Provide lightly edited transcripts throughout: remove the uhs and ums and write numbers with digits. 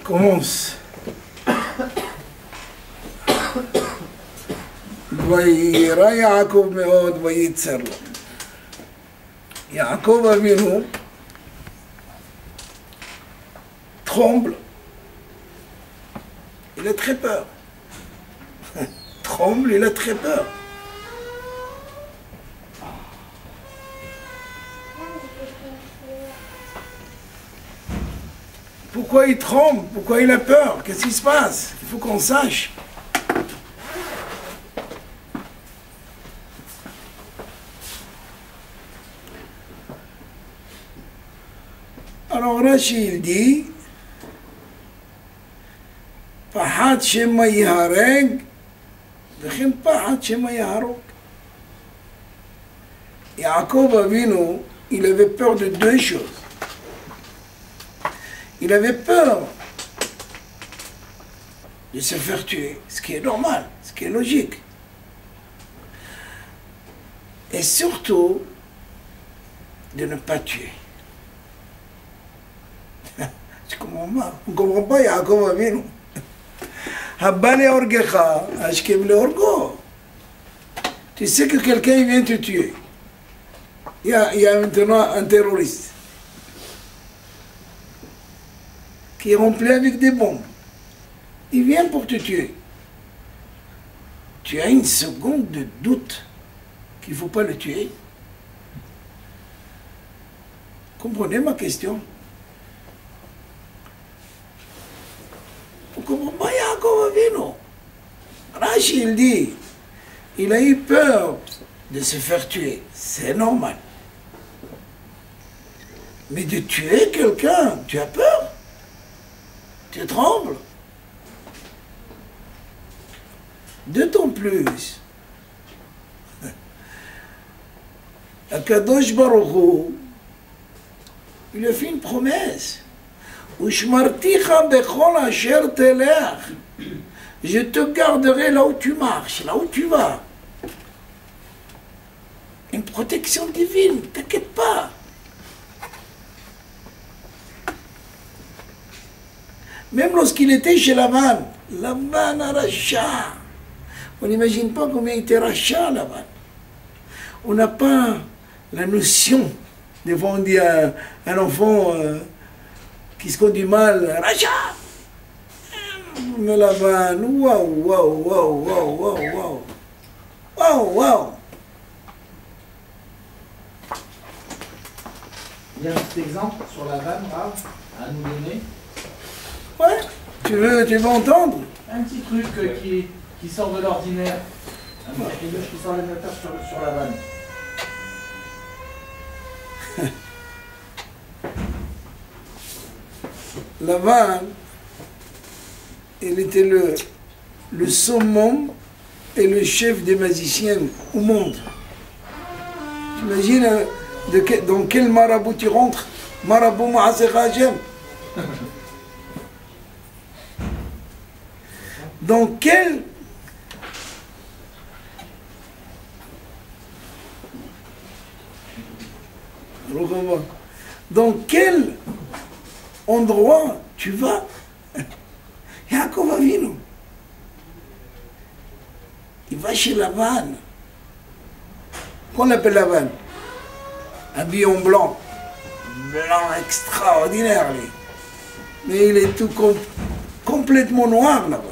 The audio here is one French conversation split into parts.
commence. וירא יעקב מאוד ויצר לו. יעקב אבינו tremble. Il a très peur. Tremble, il a très peur. Pourquoi il tremble? Pourquoi il a peur? Qu'est-ce qui se passe? Il faut qu'on sache. Alors Rashi il dit פחד שמא ייהרג וכן פחד שמא יהרוג. Yaakov Avinu, il avait peur de deux choses. Il avait peur de se faire tuer, ce qui est normal, ce qui est logique. Et surtout, de ne pas tuer. Tu comprends pas? On ne comprend pas Yaakov Avinu. Habane orgecha, ashkem le orgo. Tu sais que quelqu'un vient te tuer. Il y a maintenant un terroriste qui est rempli avec des bombes. Il vient pour te tuer. Tu as une seconde de doute qu'il ne faut pas le tuer. Comprenez ma question? Vous comprenez pas Yaakov Avinu? Rashi il dit, il a eu peur de se faire tuer. C'est normal. Mais de tuer quelqu'un, tu as peur? Tu trembles? D'autant plus, Akadosh Baruch Hu, il a fait une promesse. Ushmarticha bechol asher telech. Je te garderai là où tu marches, là où tu vas. Une protection divine, t'inquiète pas. Même lorsqu'il était chez Lavan, Lavan a Racha. On n'imagine pas combien il était Racha, Lavan. On n'a pas la notion. Des fois on dit à un enfant qui se conduit mal, Racha. Mais Lavan, waouh, waouh, waouh, waouh, waouh, waouh. Waouh, waouh. Il y a un petit exemple sur la vanne, Rav, à nous donner. Ouais, tu veux entendre? Un petit truc qui sort de l'ordinaire. Un petit truc qui sort de l'ordinaire sur la vanne. Lavan, il était le summum et le chef des magiciens au monde. T'imagines dans quel marabout tu rentres? Marabout Ma'aseh Hashem. Dans quel endroit tu vas? Yaakov Avinu. Il va chez Lavan. Qu'on appelle Lavan? Habillé en blanc. Blanc extraordinaire, lui. Mais il est tout complètement noir là-bas.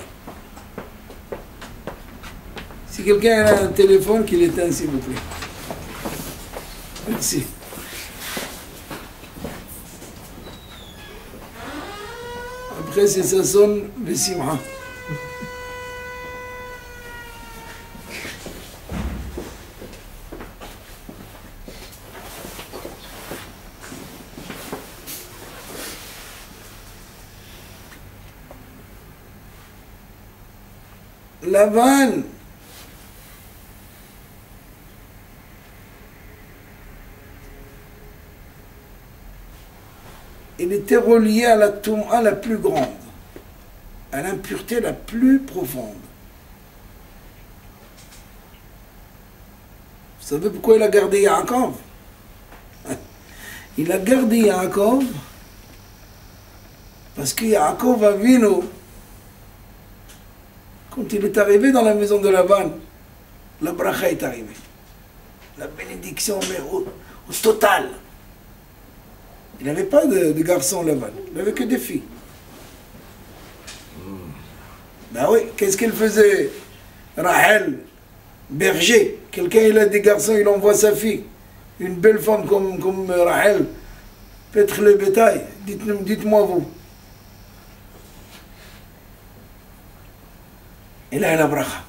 Si quelqu'un a un téléphone, qu'il éteint, s'il vous plaît. Merci. Après, si ça sonne, le simha. Lavan, il était relié à la touma la plus grande, à l'impureté la plus profonde. Vous savez pourquoi il a gardé Yaakov? Il a gardé Yaakov Parce que Yaakov Avinu, quand il est arrivé dans la maison de Laban, la bracha est arrivée. La bénédiction, mais au total. Il n'avait pas de garçon Laban, il n'avait que des filles. Ben oui, qu'est-ce qu'il faisait Rachel, berger, quelqu'un il a des garçons, il envoie sa fille. Une belle femme comme Rachel, paître le bétail, dites-moi vous. Il a la bracha,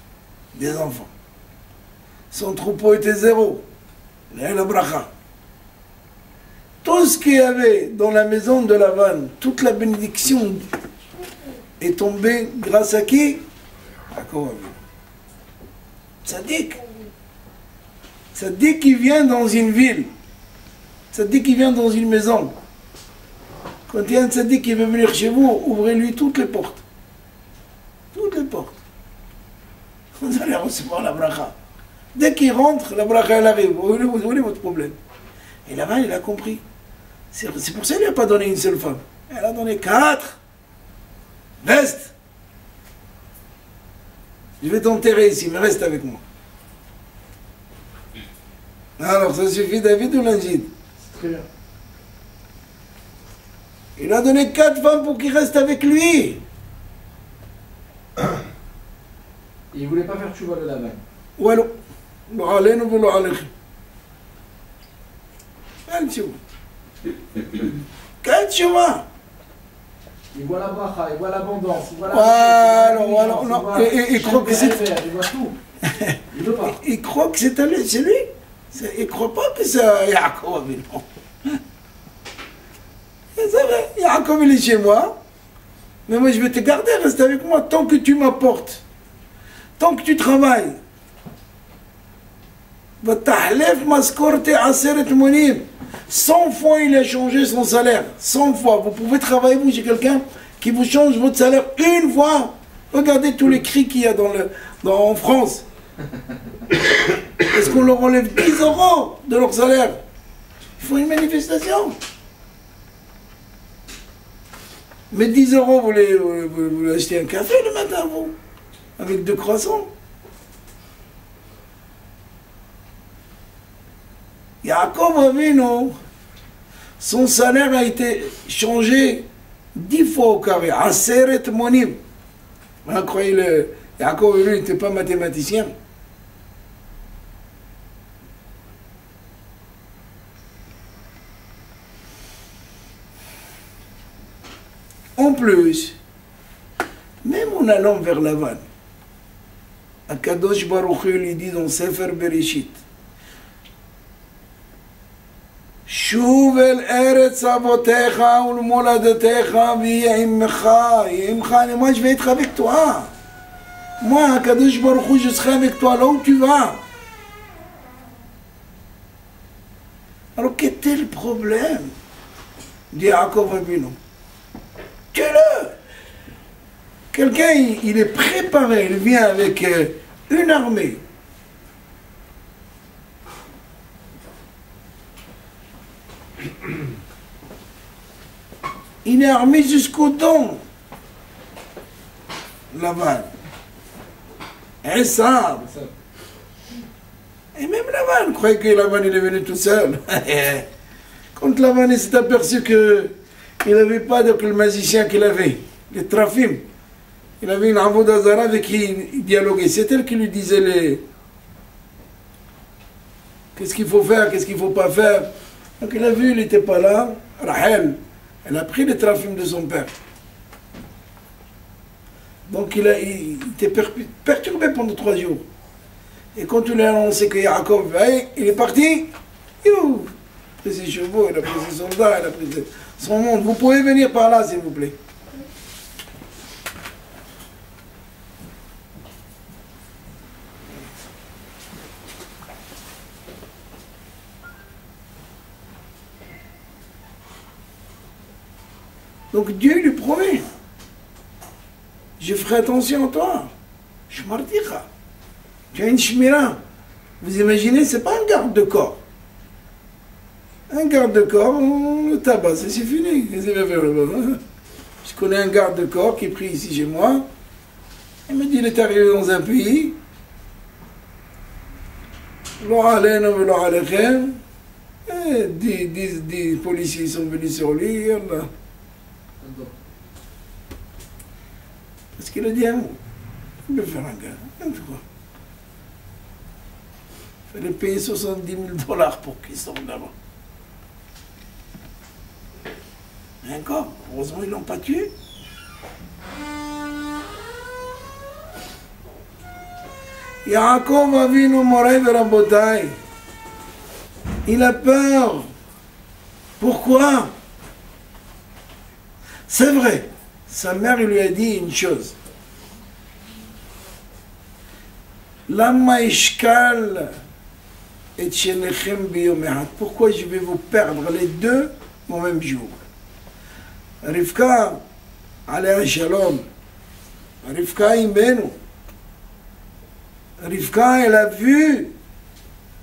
des enfants. Son troupeau était zéro. Il a la bracha. Tout ce qu'il y avait dans la maison de Laban, toute la bénédiction est tombée grâce à qui? Yaakov Avinu. Tzaddik. Tzaddik qui vient dans une ville. Tzaddik qui vient dans une maison. Quand il y a un tzaddik qui veut venir chez vous, ouvrez-lui toutes les portes. Toutes les portes. Vous allez recevoir la bracha. Dès qu'il rentre, la bracha elle arrive. Où est votre problème? Et là-bas, il a compris. C'est pour ça qu'il n'a pas donné une seule femme. Elle a donné 4. Reste. Je vais t'enterrer ici, mais reste avec moi. Alors, ça suffit David ou l'Angide? Très bien. Il a donné 4 femmes pour qu'il reste avec lui. Il ne voulait pas faire tchouva de Laban. Voilà. Allez, nous voulons aller. Quel tchouva? Quel tchouva? Il voit la bracha, il voit l'abondance, il voit la voilà. Il croit que c'est... il voit tout. Il veut pas. Il croit que c'est lui. Il ne croit pas que c'est Yaakov Avinu. C'est vrai, Yaakov il est chez moi, mais moi je vais te garder, reste avec moi tant que tu m'apportes, tant que tu travailles. 100 fois il a changé son salaire, 100 fois. Vous pouvez travailler, vous, chez quelqu'un qui vous change votre salaire une fois. Regardez tous les cris qu'il y a en France. Est-ce qu'on leur enlève 10 € de leur salaire? Il faut une manifestation. Mais 10 €, vous voulez acheter un café le matin, vous, avec 2 croissants. Yaakov Avinu, son salaire a été changé 10 fois au carré. Aseret monim. Vous croyez, Yaakov Avinu n'était pas mathématicien. En plus, même en allant vers Lavan, Akadosh Baruch Hu lui dit dans Sefer Bereshit, Shuv el eretz avotecha ul moladetecha v'yeh imcha, moi je vais être avec toi. Moi, Akadosh Baruch Hu, je serai avec toi là où tu vas. Alors quel était le problème? Dit Yaakov Avinu. Tue-le! Quelqu'un, il est préparé, il vient avec une armée. Il est armé jusqu'aux dents. Lavan. Et ça. Et même Lavan croyait que Lavan il est venu tout seul. Quand Lavan s'est aperçu que il n'avait pas de le magicien qu'il avait, les trafim. Il avait une avoda zara avec qui il dialoguait. C'est elle qui lui disait qu'est-ce qu'il faut faire, qu'est-ce qu'il ne faut pas faire. Donc il a vu, il n'était pas là. Rachel, elle a pris les trafim de son père. Donc il était perturbé pendant 3 jours. Et quand il a annoncé que Yaakov, il est parti, il a pris ses chevaux, il a pris ses soldats, il a pris son monde. Vous pouvez venir par là, s'il vous plaît. Donc Dieu lui promet, je ferai attention à toi. Je martira. Tu as une shmira. Vous imaginez, c'est pas un garde de corps. Un garde de corps, on le tabasse, c'est fini. Qu'est-ce qu'il va faire là-bas? Je connais un garde de corps qui est pris ici chez moi. Il me dit, il est arrivé dans un pays. Et 10 policiers sont venus sur lui. Allah. Parce qu'il a dit un mot. Il veut faire un gars. Il fallait payer $70,000 pour qu'ils sortent d'abord. Et encore, heureusement, ils ne l'ont pas tué. Yaakov Avinu Moray Verabotai. Il a peur. Pourquoi? C'est vrai. Sa mère lui a dit une chose. Lama ishkal et shenechem biyom echad. Pourquoi je vais vous perdre les deux au même jour? Rivka, alayha shalom. Rivka imenu. Rivka, elle a vu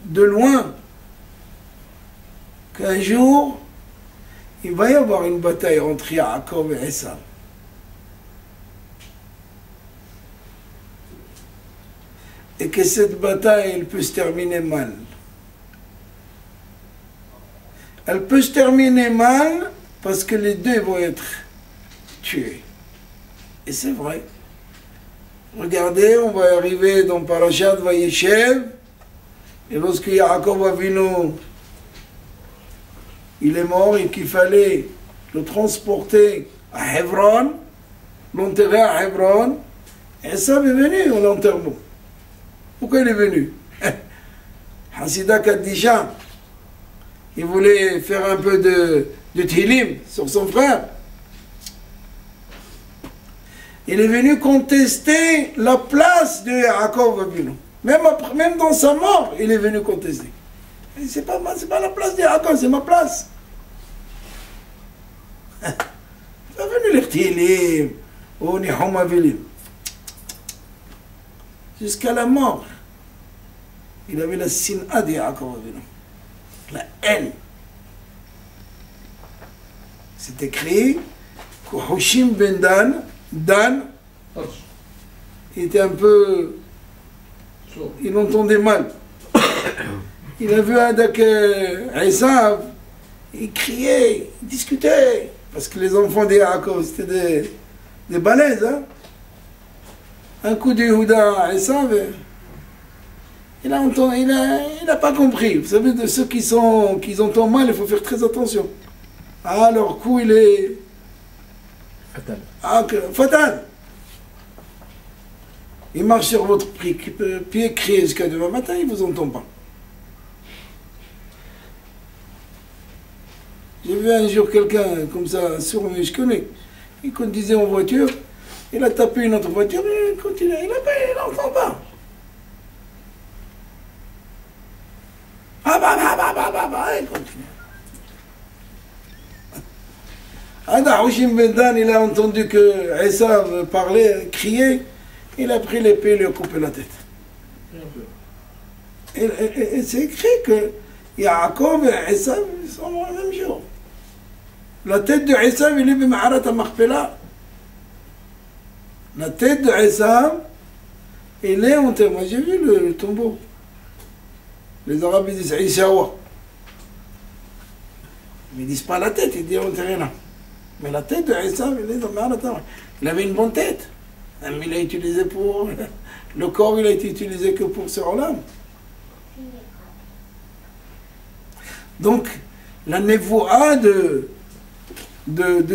de loin qu'un jour, il va y avoir une bataille entre Yaakov et Esav. Et que cette bataille, elle peut se terminer mal. Elle peut se terminer mal parce que les deux vont être tués. Et c'est vrai. Regardez, on va arriver dans Parashat Vayeshev, et lorsque Yaakov Avinu, il est mort et qu'il fallait le transporter à Hebron, l'enterrer à Hebron, et ça est venu à l'enterrement. Pourquoi il est venu? Hassida Kaddisha, il voulait faire un peu de Tilim sur son frère. Il est venu contester la place de Yaakov Avinu. Même dans sa mort, il est venu contester. C'est pas la place de Yaakov, c'est ma place. Il est venu les Tilim, au Nihom Avilim. Jusqu'à la mort, il avait la sin'a de Yaakov Avinu. La haine. C'est écrit que Hushim ben Dan, il était un peu... Il entendait mal. Il a vu Adak Esav, il criait, il discutait. Parce que les enfants de Yaakov, c'était des balaises. Hein? Un coup de Yehuda à Esav, il n'a pas compris. Vous savez, de ceux qui entendent mal, il faut faire très attention. Ah, leur coup, il est... Fatal. Ah, fatal. Il marche sur votre pied, crie jusqu'à demain matin, il ne vous entend pas. J'ai vu un jour quelqu'un comme ça, sourd, mais je connais. Il conduisait en voiture, il a tapé une autre voiture, il continue, il n'entend pas. Il continue. Ada Hushim ben Dan, il a entendu que Esav parlait, criait, il a pris l'épée et lui a coupé la tête. Et c'est écrit que Yaakov et Esav sont le même jour. La tête de Esav, il est b'Ma'arat al-Makhpela. La tête de Esav, il est enterré. Moi j'ai vu le tombeau. Les Arabes ils disent Ishawa. Ils ne disent pas la tête, ils disent enterré là. Mais la tête de Esav, il est dans Ma'arat al-Makhpela. Il avait une bonne tête. Mais il a utilisé pour... Le corps, il a été utilisé que pour ce olam. Donc, la névoa de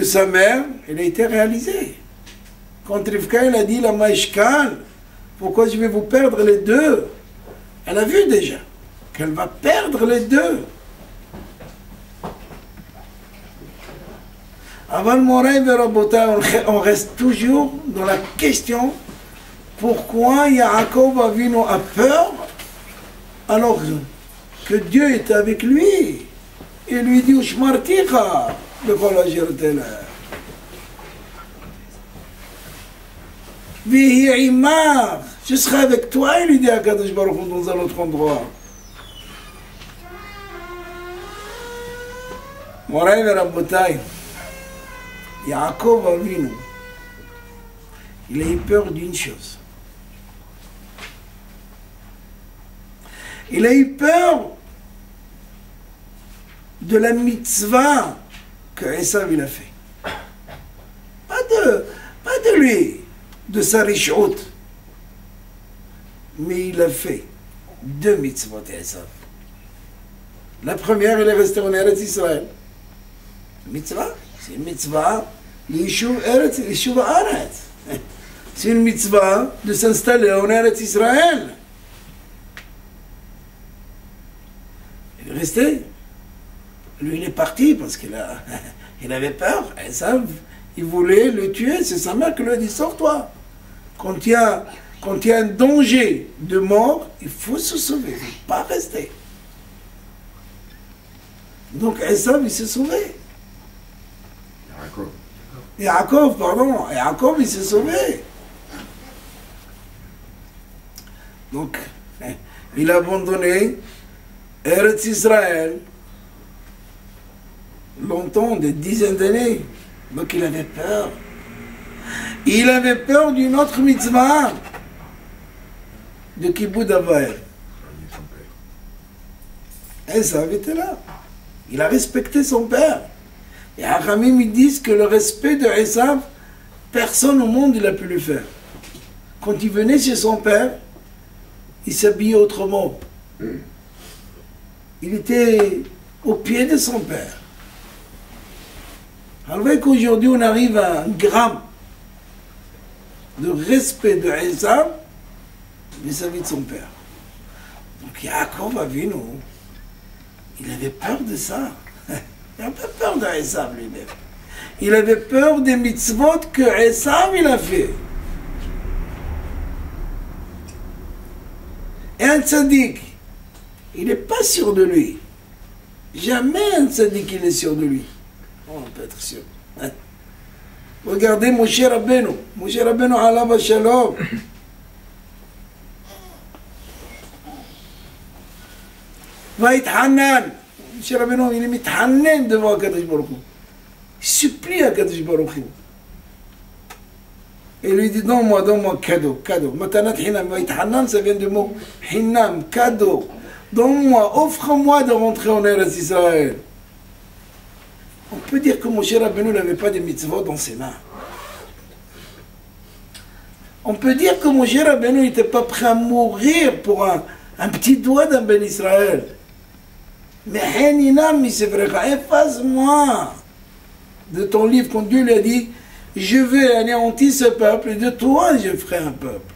sa mère, elle a été réalisée. Quand Rivka, elle a dit, la maïshkal, pourquoi je vais vous perdre les deux? Elle a vu déjà qu'elle va perdre les deux. Avant le Moray Verabota, on reste toujours dans la question pourquoi Yaakov Avinu a peur alors que Dieu est avec lui. Il lui dit Ushmarticha, le Kolajirtela. Vihi Imar, je serai avec toi, il lui dit à Kadosh Baruch Hu dans un autre endroit. Moray Verabota. Yaakov Avinu, il a eu peur d'une chose. Il a eu peur de la mitzvah que Esav il a fait. Pas de lui, de sa richot. Mais il a fait 2 mitzvot Esav. La première, il est resté en Eretz Israël. Mitzvah, c'est une mitzvah, l'Yishuv Aretz. C'est une mitzvah de s'installer en Eretz Israël. Il est resté. Lui, il est parti parce qu'il avait peur. Esav, il voulait le tuer. C'est sa mère qui lui a dit, sors-toi. Quand il y a un danger de mort, il faut se sauver. Il ne faut pas rester. Donc Esav, il s'est sauvé. Yaakov, il s'est sauvé. Donc, il a abandonné Eretz Israël longtemps, des dizaines d'années. Donc il avait peur. Il avait peur d'une autre mitzvah de Kibbutz Avael. Esav était là. Il a respecté son père. Et Haramim, ils disent que le respect de Esav, personne au monde il a pu le faire. Quand il venait chez son père, il s'habillait autrement. Il était au pied de son père. Alors qu'aujourd'hui on arrive à un gramme de respect de Esav vis-à-vis de son père. Donc Yaakov Avinu, il avait peur de ça. Il n'avait pas peur d'Esav lui-même. Il avait peur des mitzvot que Esav il a fait. Et un tzaddik, il n'est pas sûr de lui. Jamais un tzaddik il est sûr de lui. On peut être sûr. Regardez Moshe Rabbeinu. Moshe Rabbeinu alav shalom. Vaïthanan. Moshe Rabbeinu, il est mithanen devant Akadosh Baruch Hu. Il supplie Akadosh Baruch Hu. Et lui dit, donne-moi cadeau. Matanat hinam. Vaïthanan, ça vient du mot hinam, cadeau. Donne-moi, offre-moi de rentrer en Eretz Israël. On peut dire que Moshe Rabbeinu n'avait pas de mitzvot dans ses mains. On peut dire que Moshe Rabbeinu n'était pas prêt à mourir pour un petit doigt d'un Ben Israël. Mais Héninam, c'est vrai, efface-moi de ton livre quand Dieu lui a dit, je vais anéantir ce peuple et de toi je ferai un peuple.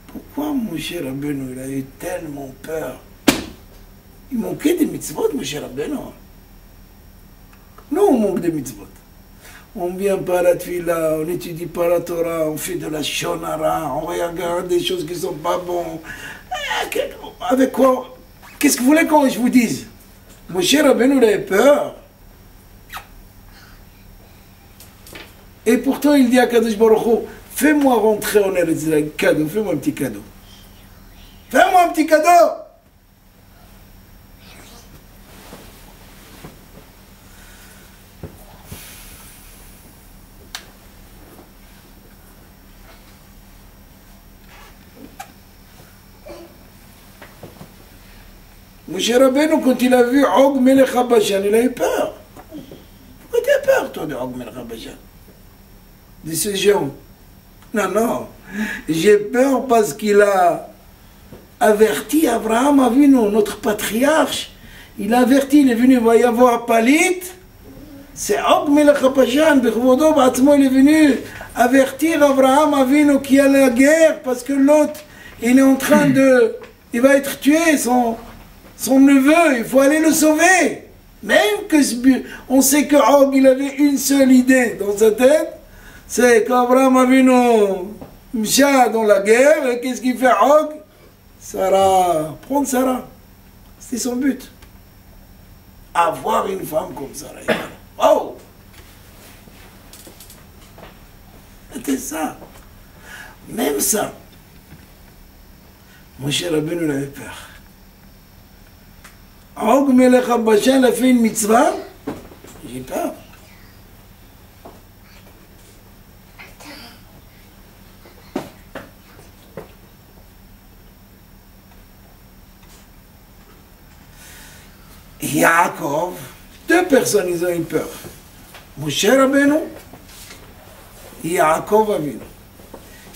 Pourquoi Moshe Rabbeinu il a eu tellement peur? Il manquait des mitzvot, Moshe Rabbeinu. Nous, on manque des mitzvot. On ne vient pas à la Tfila, on n'étudie pas la Torah, on fait de la shonara, on regarde des choses qui ne sont pas bonnes. Avec quoi? Qu'est-ce que vous voulez que je vous dise? Moshe Rabbeinu il avait peur. Et pourtant, il dit à Kadosh Baruch Hu, fais-moi rentrer en Eretz Israël, cadeau, fais-moi un petit cadeau. Fais-moi un petit cadeau! Moshe Rabbeinu, quand il a vu Og Melech HaBashan, il a eu peur. Pourquoi tu as peur, toi, de Og Melech HaBashan? De ces gens? Non. J'ai peur parce qu'il a averti Abraham Avinu, notre patriarche. Il a averti, il est venu, il va y avoir Palit. C'est Og Melech HaBashan, Bechvodo B'atzmo, il est venu avertir Abraham Avinu qu'il y a la guerre parce que l'autre, il est en train de... Il va être tué, son neveu, il faut aller le sauver. Même que on sait que Og, il avait une seule idée dans sa tête, c'est qu'Abraham Avinu Mcha dans la guerre, et qu'est-ce qu'il fait Og? Sarah, prendre Sarah. C'était son but. Avoir une femme comme Sarah. Oh! C'était ça. Même ça. Moshe Rabbeinu avait peur. Og Melech HaBashan a fait une mitzvah, j'ai peur. Yaakov, deux personnes, ils ont eu peur. Moshe Rabbeinu, Yaakov Avinu.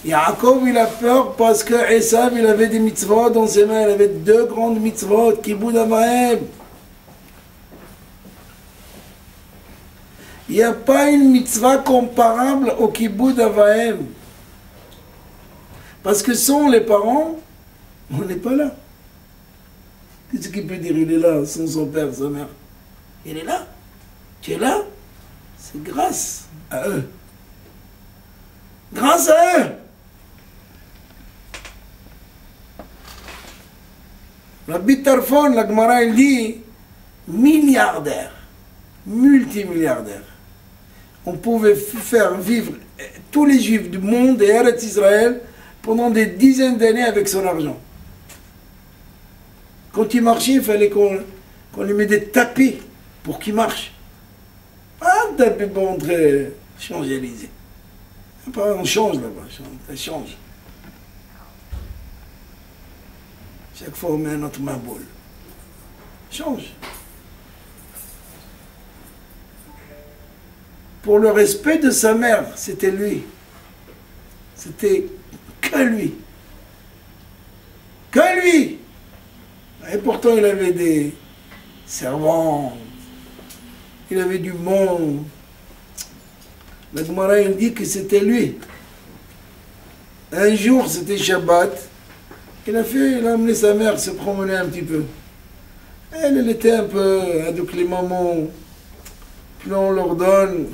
Yaakov, il a peur parce que Esav, il avait des mitzvot dans ses mains, il avait deux grandes mitzvot, Kiboud Avahem. Il n'y a pas une mitzvah comparable au Kiboud Avahem. Parce que sans les parents, on n'est pas là. Qu'est-ce qu'il peut dire? Il est là, sans son père, sa mère. Il est là. Tu es là. C'est grâce à eux. Grâce à eux. Rabbi Tarfon, la Gemara, il dit milliardaire, multimilliardaire. On pouvait faire vivre tous les juifs du monde et Eretz Israël pendant des dizaines d'années avec son argent. Quand il marchait, il fallait qu'on lui mette des tapis pour qu'il marche. Pas un tapis pour entrer Champs-Élysées. On change là-bas, ça change. Chaque fois on met un autre maboule. Change. Pour le respect de sa mère, c'était lui. C'était que lui. Que lui. Et pourtant il avait des servants, il avait du monde. La Gemara il dit que c'était lui. Un jour, c'était Shabbat, il a amené sa mère se promener un petit peu. Elle était un peu, donc les mamans, plus on leur donne,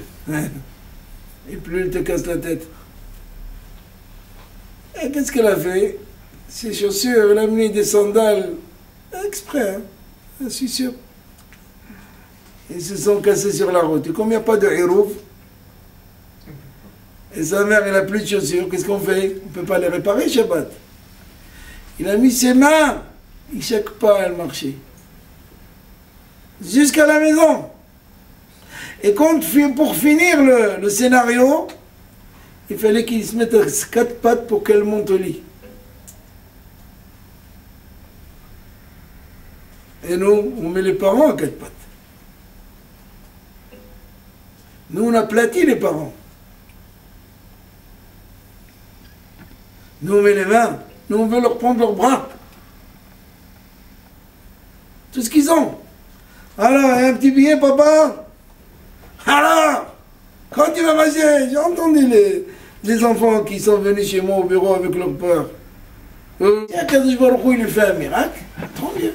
et plus ils te cassent la tête. Et qu'est-ce qu'elle a fait? Ses chaussures, elle a amené des sandales, exprès, hein, je suis sûr. Ils se sont cassés sur la route. Et comme il n'y a pas de hirouf, et sa mère, elle n'a plus de chaussures, qu'est-ce qu'on fait? On ne peut pas les réparer, Shabbat. Il a mis ses mains, chaque pas, elle marchait. Jusqu'à la maison. Et quand, pour finir le scénario, il fallait qu'il se mette à quatre pattes pour qu'elle monte au lit. Et nous, on met les parents à quatre pattes. Nous, on aplatit les parents. Nous, on met les mains. Nous, on veut leur prendre leurs bras. Tout ce qu'ils ont. Alors, un petit billet, papa? Alors, quand tu vas manger? J'ai entendu les enfants qui sont venus chez moi au bureau avec leur peur. Kadosh Baruch Hu, il lui fait un miracle. Tant mieux.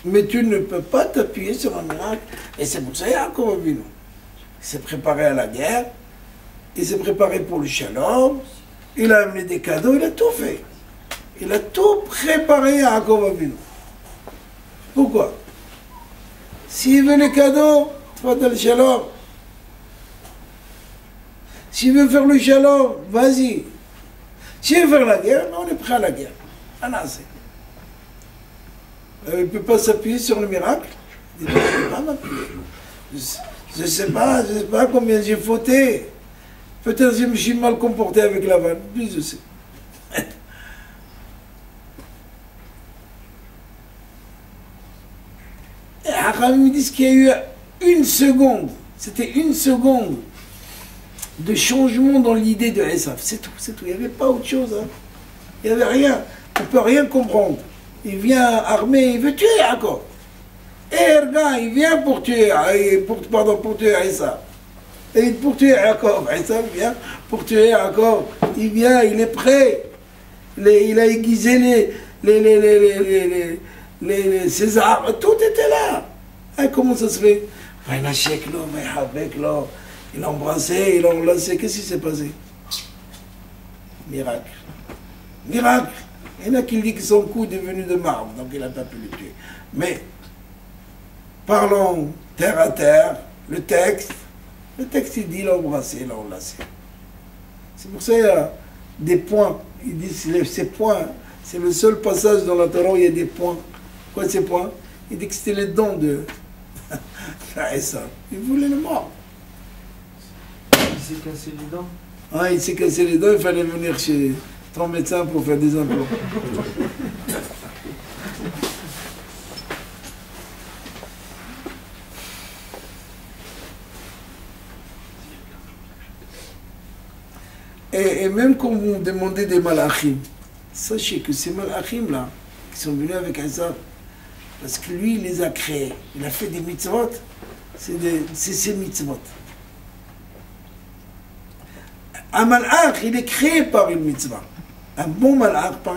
Mais tu ne peux pas t'appuyer sur un miracle. Et c'est pour ça Yaakov Avinu. Il s'est préparé à la guerre. Il s'est préparé pour le shalom. Il a amené des cadeaux. Il a tout fait. Il a tout préparé à Yaakov Avinu. Pourquoi? S'il veut les cadeaux, pas dans le shalom. S'il veut faire le shalom, vas-y. S'il veut faire la guerre, on est prêt à la guerre. Il ne peut pas s'appuyer sur le miracle. Il dit, je ne peux pas m'appuyer. Je ne sais pas combien j'ai fauté. Peut-être que je me suis mal comporté avec la vanne. Puis je sais. Et Aram me dit qu'il y a eu une seconde. C'était une seconde de changement dans l'idée de Esav. C'est tout, c'est tout. Il n'y avait pas autre chose. Hein. Il n'y avait rien. On ne peut rien comprendre. Il vient armé, il veut tuer Yaakov. Et regarde, il vient pour tuer Esav. Et pour tuer Yaakov. Esav vient pour tuer Yaakov. Il vient, il est prêt. Il a aiguisé ses armes. Tout était là. Et comment ça se fait? Il l'a embrassé, il l'a enlacé. Qu'est-ce qui s'est passé? Miracle. Miracle. Il y en a qui disent que son cou est devenu de marbre, donc il n'a pas pu le tuer. Mais, parlons terre à terre, le texte il dit il l'a embrassé, il l'a enlacé. C'est pour ça qu'il y a des points. Il dit ces points, c'est le seul passage dans la Torah où il y a des points. Quoi ces points? Il dit que c'était les dents de Esav. Il voulait le mort. Il s'est cassé les dents. Ah, il s'est cassé les dents, il fallait venir chez ton médecin pour faire des implants. Et même quand vous demandez des malachim, sachez que ces malachim là, qui sont venus avec Esav, parce que lui, il les a créés. Il a fait des mitzvot, c'est ses mitzvot. Un malach, il est créé par une mitzvah. Un bon malach par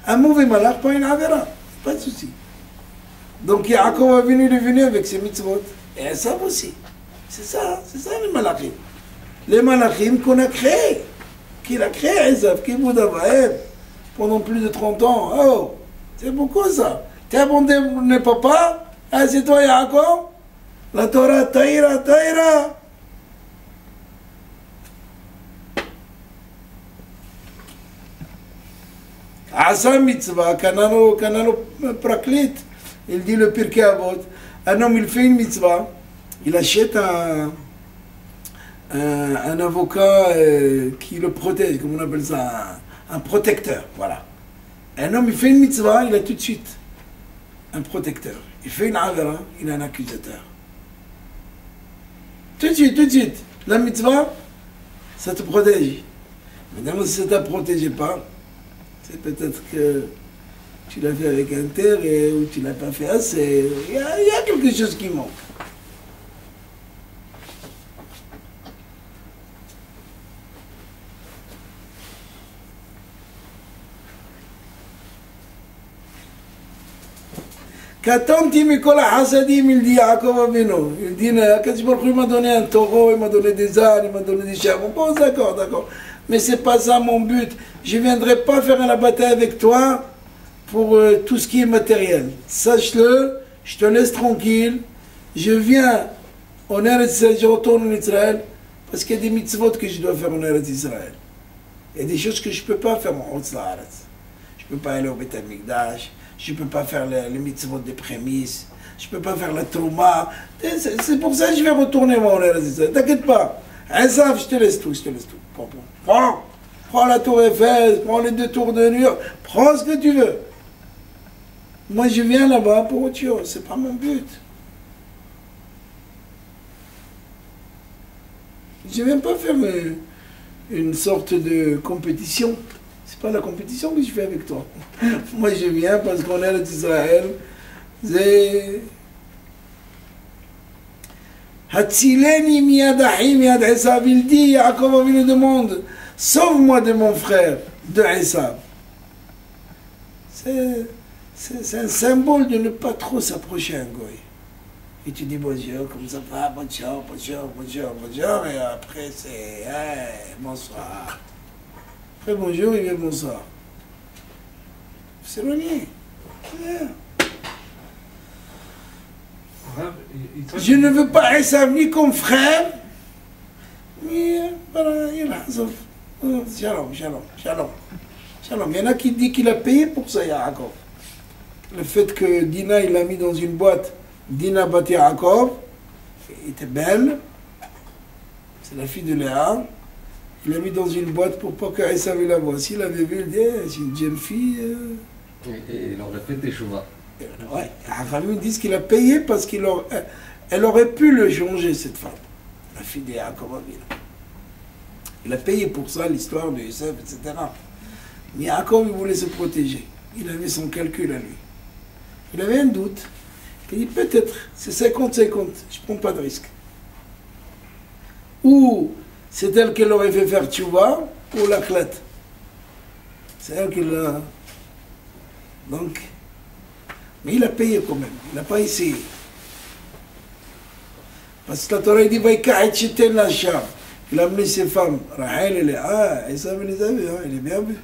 un mauvais malach par une avera. Pas de souci. Donc Yaakov il est venu avec ses mitzvot. Et Esav aussi. C'est ça les malachim. Les malachim qu'on a créés. Qu'il a créé Esav, qui vous d'Abraham pendant plus de 30 ans. Oh, c'est beaucoup ça. T'es abandonné papa, ah, c'est toi Yaakov. La Torah, taïra. Asa mitzvah, kanano praklit. Il dit le Pirkei Avot. Un homme, il fait une mitzvah, il achète un avocat qui le protège, comme on appelle ça, un protecteur, voilà. Un homme, il fait une mitzvah, il a tout de suite un protecteur. Il fait une avera, il a un accusateur. Tout de suite. La mitzvah, ça te protège. Maintenant, si ça ne t'a protégé pas, c'est peut-être que tu l'as fait avec un terre ou tu ne l'as pas fait assez. Il y a quelque chose qui manque. Katomti Mikola Hasadim, il dit Yaakov Avinu. Il dit, Akadosh Baruch Hu, il m'a donné un taureau, il m'a donné des ânes, il m'a donné des chameaux. Bon, d'accord. Mais c'est pas ça mon but. Je ne viendrai pas faire la bataille avec toi pour tout ce qui est matériel. Sache-le, je te laisse tranquille. Je viens en Eretz Israël, je retourne en Israël, parce qu'il y a des mitzvot que je dois faire en Eretz Israël. Il y a des choses que je ne peux pas faire en Eretz Israël. Je ne peux pas aller au Beth Amikdash. Je ne peux pas faire les mitzvot des prémices. Je ne peux pas faire la Trouma. C'est pour ça que je vais retourner moi en Eretz Israël. T'inquiète pas. Esav, je te laisse tout. Prends la tour Eiffel, prends les 2 tours de New York. Prends ce que tu veux. Moi, je viens là-bas pour autre chose. Ce n'est pas mon but. Je ne viens pas faire une sorte de compétition. C'est pas la compétition que je fais avec toi. Moi, je viens parce qu'on est d'Israël. C'est... Hatzileni miyad achim miyad Esav. Il dit, Yaakov Avinu demande, sauve-moi de mon frère, de Esav. C'est un symbole de ne pas trop s'approcher à un goy. Et tu dis bonjour, comme ça va, bonjour, et après c'est bonsoir. Après bonjour, il vient bonsoir. C'est s'éloigner. Je ne veux pas Esav ni comme frère, ni voilà, shalom. Il y en a qui disent qu'il a payé pour ça, Yaakov. Le fait que Dina, il l'a mis dans une boîte, Dina bat Yaakov, elle était belle, c'est la fille de Léa, il l'a mis dans une boîte pour pas que Esav la voie. S'il avait vu, il dit, c'est une jeune fille. Et il aurait fait des chouvas. Ouais, Rachamim disent qu'il a payé parce qu'elle aurait pu le changer, cette femme, la fille de Yaakov Avinu. Il a payé pour ça, l'histoire de Yosef, etc. Mais Yaakov, il voulait se protéger. Il avait son calcul à lui. Il avait un doute. Il dit peut-être, c'est 50-50, je ne prends pas de risque. Ou c'est elle qui l'aurait fait faire tchouva, ou la clette. C'est elle qui l'a. Donc, mais il a payé quand même, il n'a pas essayé. Parce que la Torah dit Vaïka Chiten la Sham. Il a amené ses femmes. Rahel, elle est. Esav, il les a vues, il est bien vu.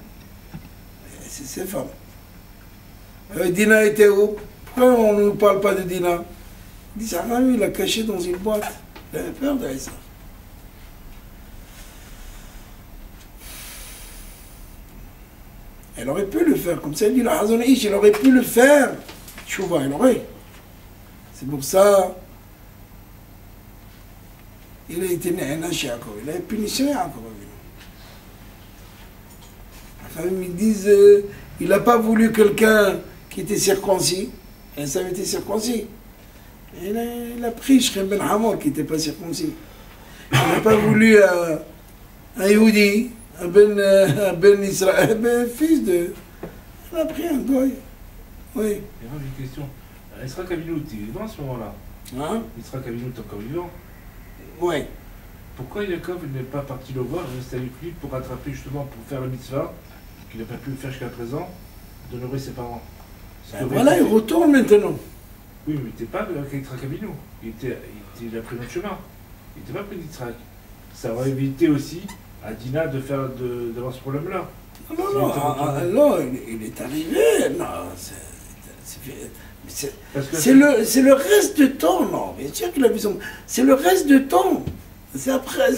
C'est ses femmes. Dina était où? Pourquoi on ne nous parle pas de Dina? Il dit, sa femme, il l'a caché dans une boîte. Il avait peur d'Esav. Elle aurait pu le faire, comme ça, il dit, la Hazon Ish, elle aurait pu le faire. Chouva, il aurait. C'est pour ça, il a été né un chez Yaakov. Il a été puni chez Yaakov. La famille me disent, il n'a pas voulu quelqu'un qui était circoncis. Et ça avait été circoncis. Et il a pris Shrem Ben Hamor qui n'était pas circoncis. Il n'a pas voulu un Yehudi, un Ben Israël, un fils de. Il a pris un goy. Oui. Et moi j'ai une question. Israël Avinu, tu es vivant à ce moment-là? Hein? Israël Avinu est encore vivant. Oui. Pourquoi Yaakov n'est pas parti le voir, rester avec lui pour rattraper justement, pour faire le mitzvah, qu'il n'a pas pu faire jusqu'à présent, d'honorer ses parents? Ben voilà, il retourne maintenant. Oui, mais il n'était pas avec Yitzhak Avinu. Il a pris notre chemin. Il n'était pas pris d'Yitzhak. Ça aurait évité aussi à Dina d'avoir ce problème-là. Non, il est arrivé. Non, c'est le reste de temps, non, bien sûr qu'il a vu son. C'est le reste de temps. C'est après,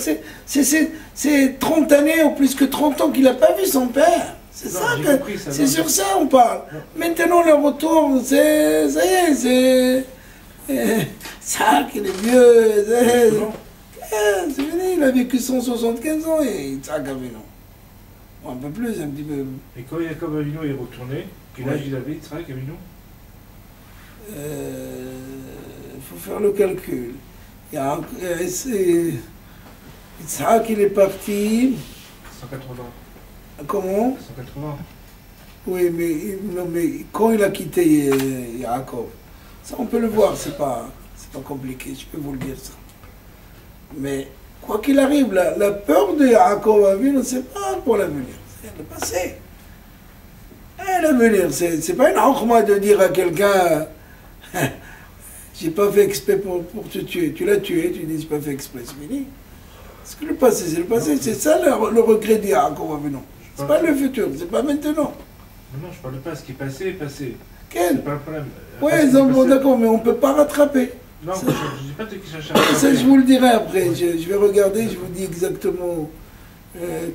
c'est 30 années ou plus que 30 ans qu'il n'a pas vu son père. C'est ça que. C'est sur ça on parle. Non. Maintenant le retour, ça y est, c'est. Ça qu'il est vieux. C'est fini, il a vécu 175 ans et il s'est gavé, non. Un peu plus, un petit peu. Et quand Yaakov Avinu est retourné, quel âge il avait, Yitzhak Avinu? Il faut faire le calcul. Yitzhak, il est parti. 180. Comment? 180. Oui, mais quand il a quitté Yaakov, ça on peut le voir, c'est pas compliqué, je peux vous le dire ça. Mais quoi qu'il arrive, la peur de Yaakov Avinu, c'est pas pour l'avenir, c'est le passé. Et l'avenir, c'est pas une honte de dire à quelqu'un j'ai pas fait exprès pour te tuer. Tu l'as tué, tu dis j'ai pas fait exprès, c'est fini. Parce que le passé, c'est le passé, c'est ça le regret de Yaakov Avinu. C'est pas le futur, c'est pas maintenant. Non, je parle pas, ce qui est passé est passé. Quel? C'est pas un problème. Oui, d'accord, mais on peut pas rattraper. Non, ça, je dis pas qui cherche à ça, je vous le dirai après. Je vais regarder, je vous dis exactement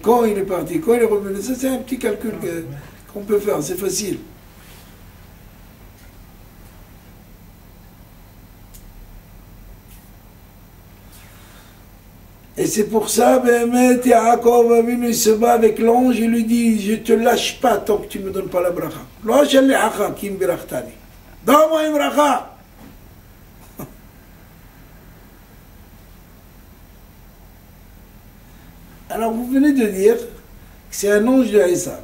quand il est parti, quand il est revenu. Ça, c'est un petit calcul qu'on peut faire, c'est facile. Et c'est pour ça, Béhémet, Yaakov Avinu, il se bat avec l'ange, il lui dit, je te lâche pas tant que tu me donnes pas la bracha. Lo shali'acha kim birachtani. Donne-moi une bracha. Alors vous venez de dire que c'est un ange de Esav.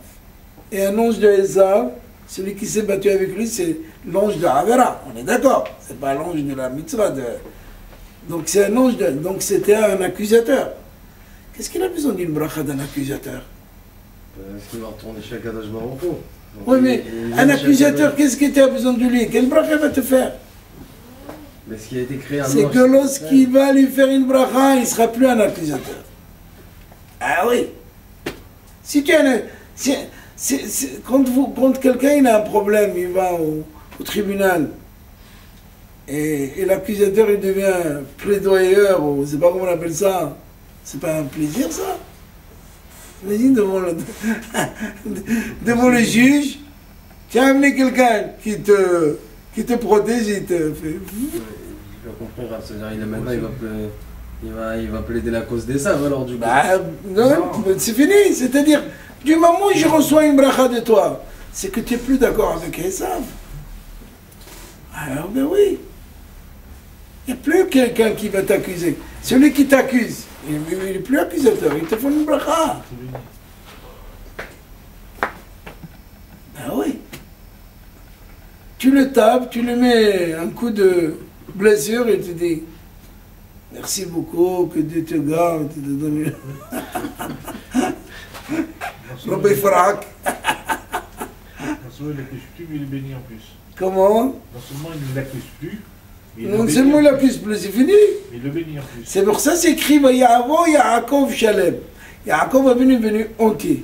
Et un ange de Esav, celui qui s'est battu avec lui, c'est l'ange de Avera. On est d'accord. C'est pas l'ange de la mitzvah de... Donc c'est un ange, donc c'était un accusateur. Qu'est-ce qu'il a besoin d'une bracha d'un accusateur? Est-ce qu'il va retourner chez Akadosh Baruch Hu? Oui, mais un accusateur, qu'est-ce que tu as besoin de lui? Quelle bracha va te faire? Mais ce qui a été créé c'est que lorsqu'il va lui faire une bracha, il ne sera plus un accusateur. Ah oui. Si tu as quand quelqu'un il a un problème, il va au tribunal. Et l'accusateur, il devient plaidoyeur, ou je ne sais pas comment on appelle ça. C'est pas un plaisir, ça? Imagine devant le juge, tu as amené quelqu'un qui te protège, il te fait... Je comprends, c'est-à-dire maintenant il va plaider la cause des saves alors du coup. Bah, non, c'est fini, c'est-à-dire, du moment où je reçois une bracha de toi, c'est que tu n'es plus d'accord avec Esav. Alors, ben oui. Il n'y a plus quelqu'un qui va t'accuser. Celui qui t'accuse, il n'est plus accusateur, il te fait une bracha. Ben oui. Tu le tapes, tu lui mets un coup de blessure et tu dis merci beaucoup, que Dieu te garde, te donne. Rabbi Farak. Non seulement il n'accuse plus, mais il est béni en plus. Comment? Non seulement il ne l'accuse plus, non seulement il l'accuse plus, c'est fini. Mais il le bénit en plus. C'est pour ça c'est écrit Vayavo Yaakov Shalem. Yaakov est venu entier.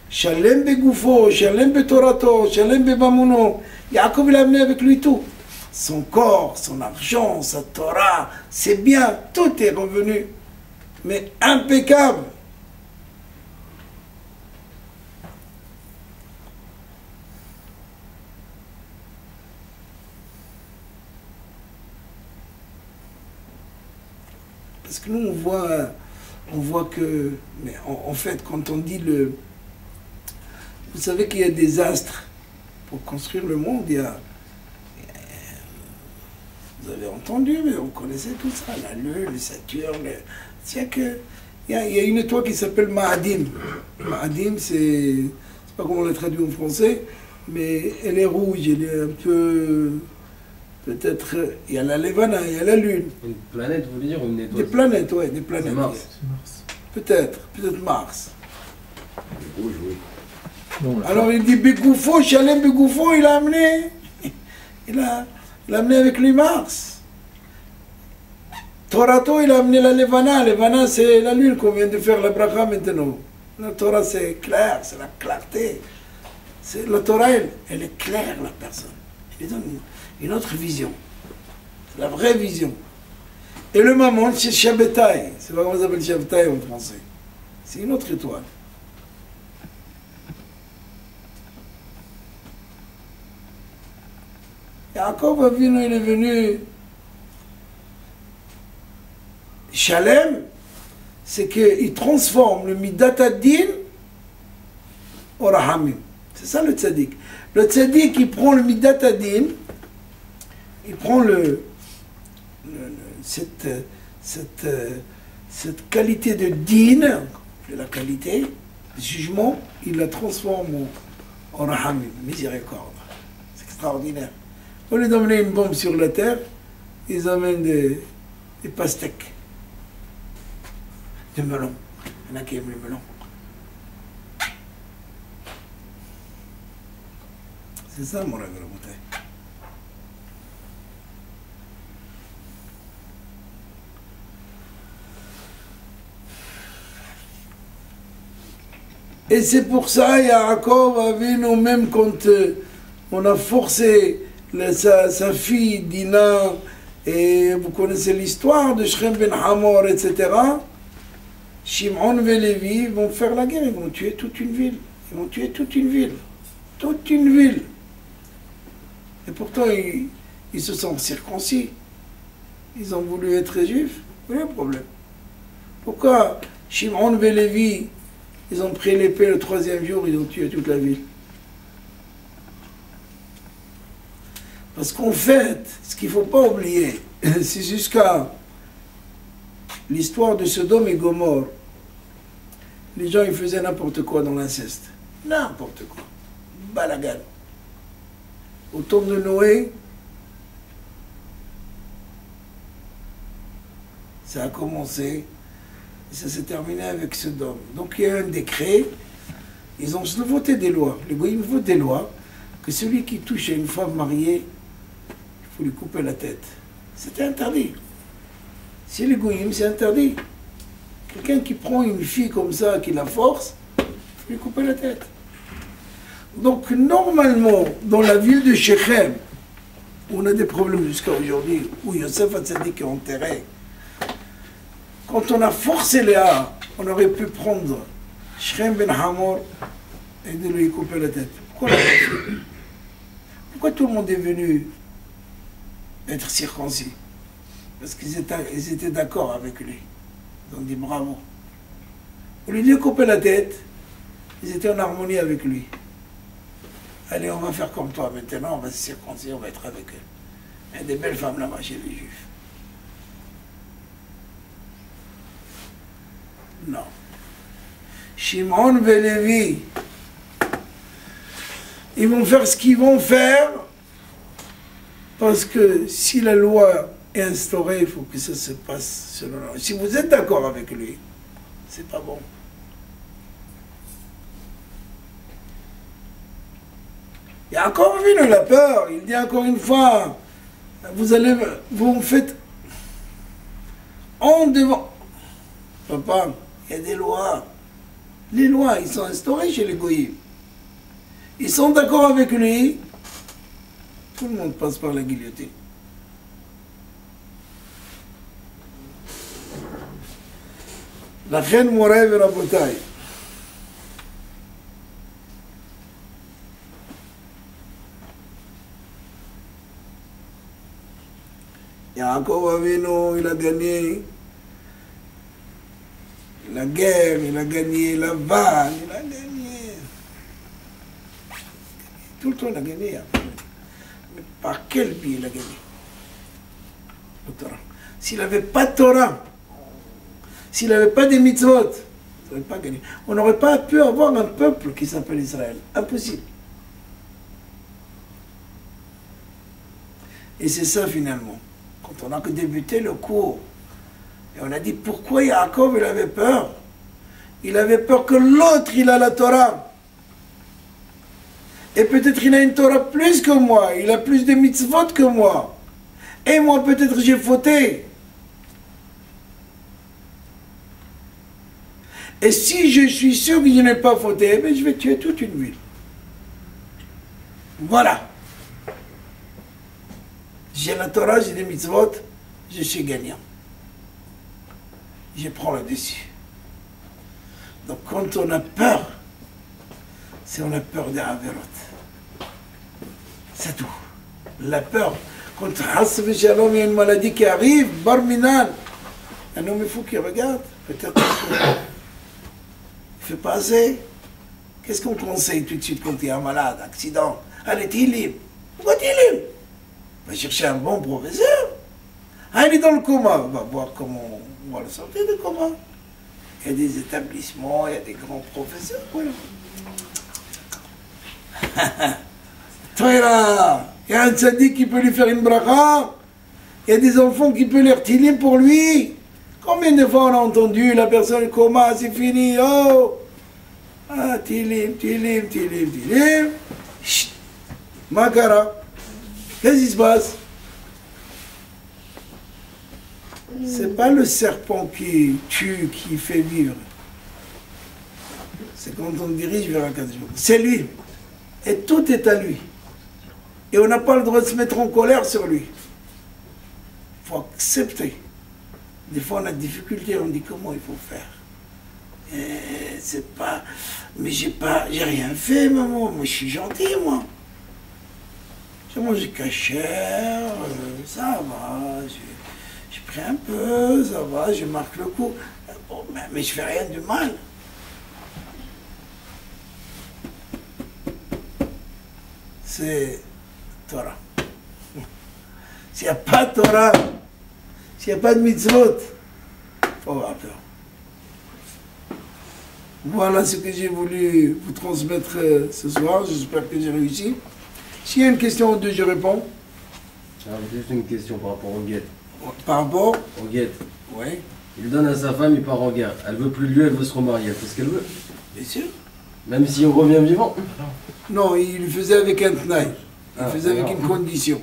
Shalem begoufo, Shalem betorato, Shalem bebamuno. Yaakov il a amené avec lui tout. Son corps, son argent, sa Torah, c'est bien, tout est revenu. Mais impeccable. Parce que nous, on voit que, mais en fait, quand on dit vous savez qu'il y a des astres pour construire le monde, vous avez entendu, mais vous connaissez tout ça, la Lune, le Saturne, il y a une étoile qui s'appelle Ma'adim. Ma'adim, c'est pas comment on l'a traduit en français, mais elle est rouge, elle est un peu, peut-être, il y a la Levana, il y a la Lune. Une planète, vous voulez dire, ou une étoile? Des planètes, ouais, des planètes. C'est Mars. Peut-être Mars. Rouge, oui. Non, là, Alors il dit Begoufo, Chalem Begoufo, il a amené avec lui Mars. Torato, il a amené la Levana. Levana, c'est la lune qu'on vient de faire la bracha maintenant. La Torah, c'est clair, c'est la clarté. La Torah, elle est claire, la personne. Elle donne une autre vision. C'est la vraie vision. Et le mammon, c'est Shabbatai. C'est pas comment ça s'appelle Shabbatai en français. C'est une autre étoile. Yaakov Avinu, il est venu. Shalem, c'est qu'il transforme le Midat Adin au Rahamim. C'est ça le tzaddik. Le tzaddik, il prend le Midat Adin, il prend cette qualité de din, la qualité, le jugement, il la transforme en Rahamim, miséricorde. C'est extraordinaire. Au lieu d'emmener une bombe sur la terre, ils amènent des pastèques. Des melons. Il y en a qui aiment les melons. C'est ça mon rêve, la bouteille. Et c'est pour ça, Yaakov Avinu, même quand on a forcé sa fille Dina, et vous connaissez l'histoire de Shrem ben Hamor, etc., Shimon et Lévi vont faire la guerre, ils vont tuer toute une ville. Ils vont tuer toute une ville. Toute une ville. Et pourtant, ils se sont circoncis. Ils ont voulu être juifs. Quel est le problème? Pourquoi Shimon et Lévi, ils ont pris l'épée le 3e jour, ils ont tué toute la ville? Parce qu'en fait, ce qu'il ne faut pas oublier, c'est jusqu'à l'histoire de Sodome et Gomorrhe. Les gens, ils faisaient n'importe quoi dans l'inceste. N'importe quoi. Balagan. Au temps de Noé, ça a commencé et ça s'est terminé avec Sodome. Donc il y a un décret, ils ont voté des lois. Les goïms votent des lois que celui qui touche à une femme mariée, il faut lui couper la tête. C'était interdit. Si les goïms, c'est interdit. Quelqu'un qui prend une fille comme ça, qui la force, il faut lui couper la tête. Donc normalement, dans la ville de Shechem, où on a des problèmes jusqu'à aujourd'hui, où Yosef Hatzadik est enterré, quand on a forcé Léa, on aurait pu prendre Shrem ben Hamor et de lui couper la tête. Pourquoi on l'a pas fait? Pourquoi tout le monde est venu être circoncis? Parce qu'ils étaient d'accord avec lui. Ils ont dit bravo. Au lieu de lui couper la tête, ils étaient en harmonie avec lui. Allez, on va faire comme toi maintenant, on va se circoncire, on va être avec eux. Il y a des belles femmes là-bas chez les Juifs. Non. Shimon et Lévi, ils vont faire ce qu'ils vont faire, parce que si la loi est instaurée, il faut que ça se passe selon la loi. Si vous êtes d'accord avec lui, c'est pas bon. Il y a encore une, la peur. Il dit encore une fois, vous me faites en devant. Papa, il y a des lois. Les lois, ils sont instaurées chez les goïms. Ils sont d'accord avec lui. Tout le monde passe par la guillotine. La reine Morev et Rabotai. Yaakov Avinu, il a gagné La guerre, il a gagné la vanne, il a gagné. Tout le temps, il a gagné. Mais par quel biais il a gagné? Le Torah. S'il n'avait pas de Torah, s'il n'avait pas des mitzvot, il n'aurait pas gagné. On n'aurait pas pu avoir un peuple qui s'appelle Israël. Impossible. Et c'est ça finalement. Quand on a débuté le cours, et on a dit pourquoi Yaakov il avait peur. Il avait peur que l'autre il a la Torah. Et peut-être il a une Torah plus que moi, il a plus de mitzvot que moi. Et moi peut-être j'ai fauté. Et si je suis sûr que je n'ai pas fauté, ben je vais tuer toute une ville. Voilà. J'ai la Torah, j'ai des mitzvot, je suis gagnant. Je prends le dessus. Donc quand on a peur, c'est on a peur des avérotes. C'est tout. La peur. Quand Shalom, il y a une maladie qui arrive, Barminan, un homme fou qui regarde, peut-être qu'il ne fait pas assez. Qu'est-ce qu'on conseille tout de suite quand il y a un malade, accident? Allez, Tilim. Pourquoi Tilim? Va chercher un bon professeur. Ah, il est dans le coma. On va voir comment on va le sortir du coma. Il y a des établissements, il y a des grands professeurs. Voilà. Toi là, il y a un tzaddik qui peut lui faire une bracha. Il y a des enfants qui peuvent les retirer pour lui. Combien de fois on a entendu la personne coma, c'est fini. Oh, ah, tilim. Chut, Makara. Qu'est-ce qui se passe? C'est pas le serpent qui tue, qui fait vivre. C'est quand on dirige vers un 4 jours. C'est lui. Et tout est à lui. Et on n'a pas le droit de se mettre en colère sur lui. Il faut accepter. Des fois on a des difficultés, on dit comment il faut faire. Et c'est pas... Mais j'ai rien fait, maman. Moi je suis gentil, moi. J'ai mangé cachère, ça va, j'ai pris un peu, ça va, je marque le coup. Bon, mais je fais rien de mal. C'est Torah. S'il n'y a pas de Torah, s'il n'y a pas de mitzvot, il faut avoir peur. Voilà ce que j'ai voulu vous transmettre ce soir, j'espère que j'ai réussi. S'il y a une question ou deux, je réponds. Juste une question par rapport au guet. Par rapport Au guet. Oui. Il donne à sa femme, il part en guerre. Elle veut plus de lui, elle veut se remarier. Elle fait ce qu'elle veut. Bien sûr. Même si on revient vivant. Non, il le faisait avec un tnaï. Il Ah, faisait avec une condition.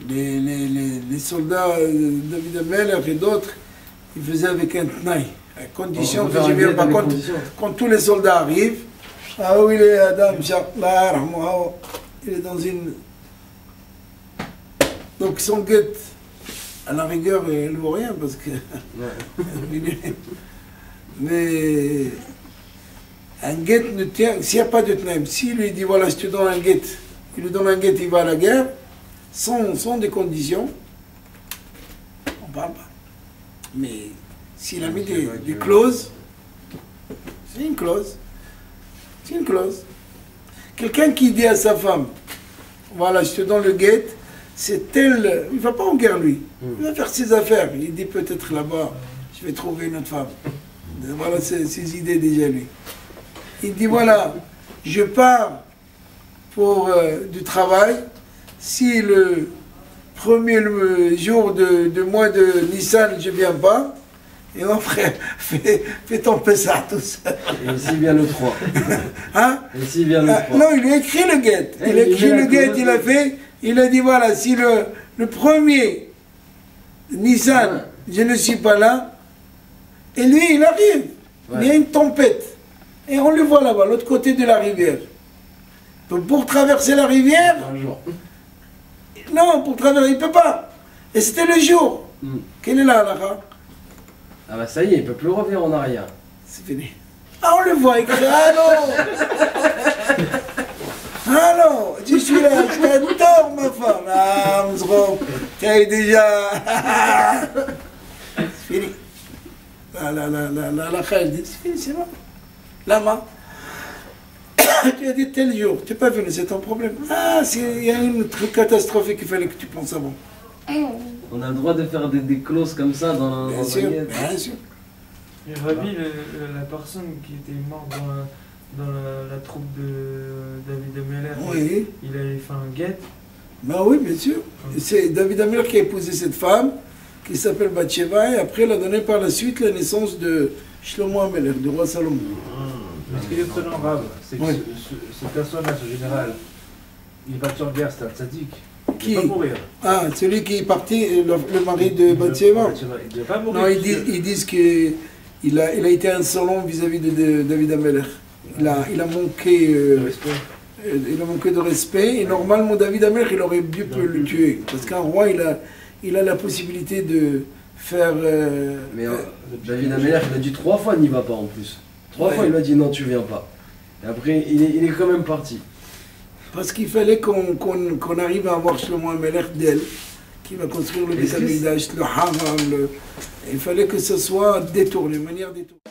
Les soldats, David Ameller et d'autres, ils faisaient avec un tnaï. À condition que je ne viens pas compte. Quand tous les soldats arrivent, ah oui, il est Adam, il est dans une... Donc son guette, à la rigueur, il ne vaut rien parce que... Mais un guette ne tient... S'il n'y a pas de tnaïm, s'il lui dit voilà, je te donne un guette, il lui donne un guette, il va à la guerre, sans des conditions, on ne parle pas. Mais s'il a mis des clauses, c'est une clause. C'est une clause. Quelqu'un qui dit à sa femme, voilà, je te donne le guet, c'est tel... Il ne va pas en guerre, lui. Il va faire ses affaires. Il dit peut-être là-bas, je vais trouver une autre femme. Voilà ses idées déjà, lui. Il dit, voilà, je pars pour du travail. Si le premier jour de mois de Nissan, je ne viens pas, et après, fais ton Pessah tout seul. Et s'il vient le 3 Hein? Et s'il vient le 3 Non, il a écrit le guet. Il a écrit le guet, il a fait. Il a dit voilà, si le premier Nissan, je ne suis pas là, et lui, il arrive. Ouais. Il y a une tempête. Et on le voit là-bas, l'autre côté de la rivière. Donc, pour traverser la rivière, un jour. Non, pour traverser, il ne peut pas. Et c'était le jour. Quelle est la halakha? Ah bah ça y est, il ne peut plus revenir en arrière. C'est fini. Ah, on le voit, il crie, allô. Allô, je suis là, je t'adore ma femme. Ah, Mzrop, tu as déjà... C'est fini. la halakha, elle dit, c'est fini, c'est bon. Lama, tu as dit tel jour, tu n'es pas venu, c'est ton problème. Ah, il y a une truc catastrophique qu'il fallait que tu penses avant. On a le droit de faire des clauses comme ça dans Bien un sûr, guet. bien sûr. Et Ravi, la personne qui était morte dans la troupe de David Ameller, Oui. il avait fait un guet. Ben oui, bien sûr. C'est David Ameller qui a épousé cette femme, qui s'appelle Bathsheba, et après, il a donné par la suite la naissance de Shlomo Ameller, du roi Salomon. Mais ce qui est étonnant, Rav, c'est que Oui. ce personnage, ce général, il est parti en guerre, c'est un tzaddik. Il Qui ne va pas mourir. Ah, celui qui est parti, le mari de Bathsheba. Il ne va pas mourir. Non, ils disent qu'il a été insolent vis-à-vis de David Ameller. Il a manqué... il a manqué de respect, et normalement David Ameller, il aurait pu le tuer. Parce qu'un roi, il a la possibilité de faire... Mais David Ameller, il a dit 3 fois n'y va pas en plus. 3 fois il a dit non, tu viens pas. Et après, il est quand même parti. Parce qu'il fallait qu'on arrive à avoir Shlomo Ameller d'elle, qui va construire le Beth Amikdash, le Haram, il fallait que ce soit détourné, de manière détournée.